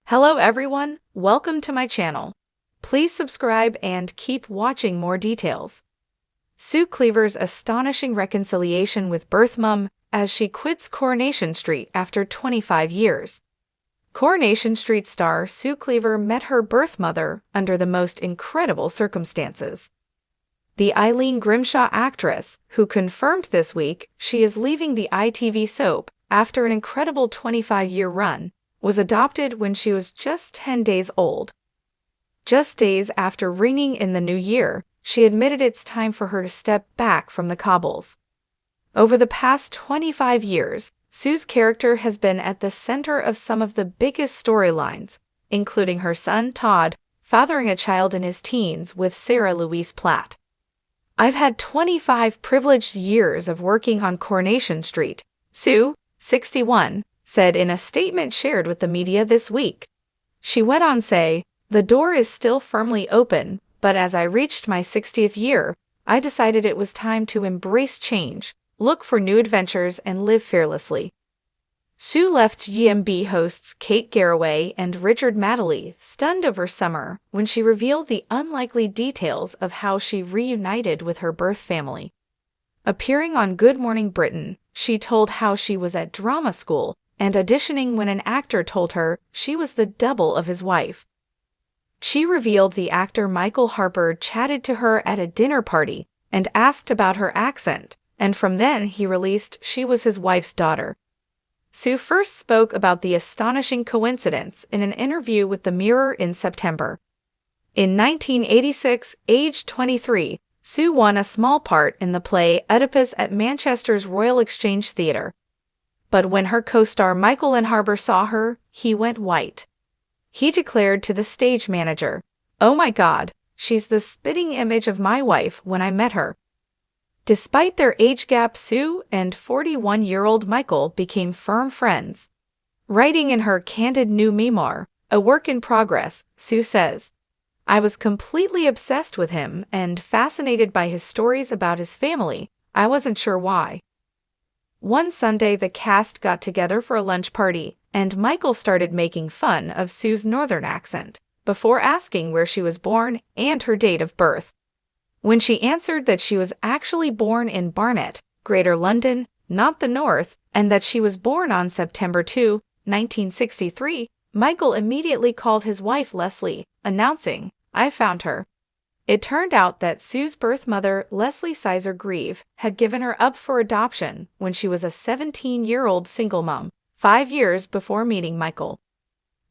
Hello everyone, welcome to my channel. Please subscribe and keep watching more details. Sue Cleaver's astonishing reconciliation with birth mom as she quits Coronation Street after 25 years. Coronation Street star Sue Cleaver met her birth mother under the most incredible circumstances. The Eileen Grimshaw actress, who confirmed this week she is leaving the ITV soap after an incredible 25-year run, was adopted when she was just 10 days old. Just days after ringing in the new year, she admitted it's time for her to step back from the cobbles. Over the past 25 years, Sue's character has been at the center of some of the biggest storylines, including her son Todd fathering a child in his teens with Sarah Louise Platt. "I've had 25 privileged years of working on Coronation Street," Sue, 61, said in a statement shared with the media this week. She went on to say, "The door is still firmly open, but as I reached my 60th year, I decided it was time to embrace change, look for new adventures, and live fearlessly." Sue left GMB hosts Kate Garraway and Richard Madeley stunned over summer when she revealed the unlikely details of how she reunited with her birth family. Appearing on Good Morning Britain, she told how she was at drama school and auditioning when an actor told her she was the double of his wife. She revealed the actor Michael Harper chatted to her at a dinner party and asked about her accent, and from then he released she was his wife's daughter. Sue first spoke about the astonishing coincidence in an interview with The Mirror in September. In 1986, aged 23, Sue won a small part in the play Oedipus at Manchester's Royal Exchange Theatre. But when her co-star Michael Harper saw her, he went white. He declared to the stage manager, "Oh my God, she's the spitting image of my wife when I met her." Despite their age gap, Sue and 41-year-old Michael became firm friends. Writing in her candid new memoir, A Work in Progress, Sue says, "I was completely obsessed with him and fascinated by his stories about his family. I wasn't sure why." One Sunday, the cast got together for a lunch party, and Michael started making fun of Sue's northern accent, before asking where she was born and her date of birth. When she answered that she was actually born in Barnet, Greater London, not the North, and that she was born on September 2, 1963, Michael immediately called his wife Leslie, announcing, "I found her." It turned out that Sue's birth mother, Leslie Sizer Grieve, had given her up for adoption when she was a 17-year-old single mom, 5 years before meeting Michael.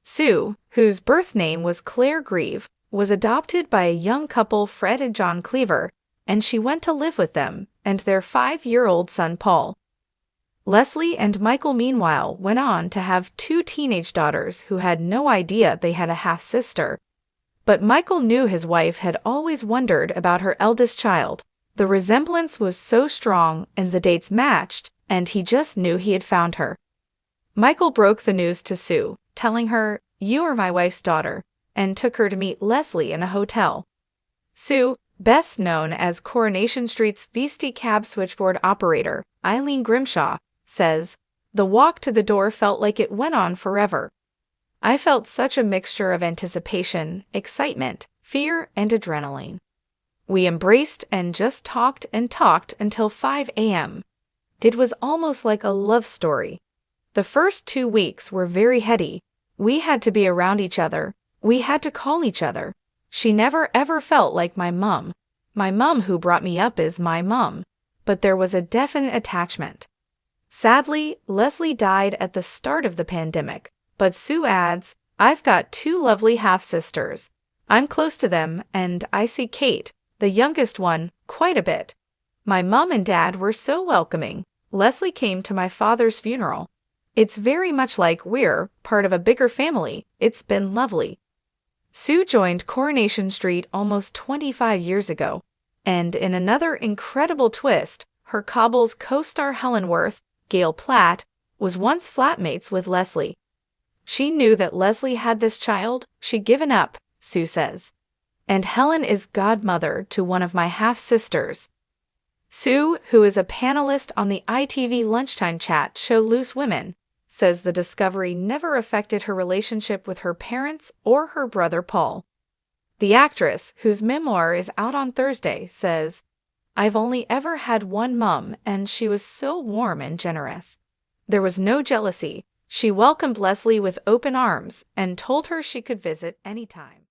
Sue, whose birth name was Claire Grieve, was adopted by a young couple, Fred and John Cleaver, and she went to live with them and their 5-year-old son Paul. Leslie and Michael, meanwhile, went on to have 2 teenage daughters who had no idea they had a half-sister. But Michael knew his wife had always wondered about her eldest child. The resemblance was so strong and the dates matched, and he just knew he had found her. Michael broke the news to Sue, telling her, "You are my wife's daughter," and took her to meet Leslie in a hotel. Sue, best known as Coronation Street's Visti cab switchboard operator, Eileen Grimshaw, says, "The walk to the door felt like it went on forever. I felt such a mixture of anticipation, excitement, fear, and adrenaline. We embraced and just talked and talked until 5 a.m. It was almost like a love story. The first 2 weeks were very heady. We had to be around each other. We had to call each other. She never ever felt like my mom. My mom who brought me up is my mom. But there was a definite attachment." Sadly, Leslie died at the start of the pandemic. But Sue adds, "I've got 2 lovely half-sisters. I'm close to them, and I see Kate, the youngest one, quite a bit. My mom and dad were so welcoming. Leslie came to my father's funeral. It's very much like we're part of a bigger family. It's been lovely." Sue joined Coronation Street almost 25 years ago, and in another incredible twist, her Cobbles co-star Helen Worth, Gail Platt, was once flatmates with Leslie. "She knew that Leslie had this child she'd given up," Sue says. "And Helen is godmother to one of my half-sisters." Sue, who is a panelist on the ITV lunchtime chat show Loose Women, says the discovery never affected her relationship with her parents or her brother Paul. The actress, whose memoir is out on Thursday, says, "I've only ever had one mom, and she was so warm and generous. There was no jealousy. She welcomed Leslie with open arms and told her she could visit anytime."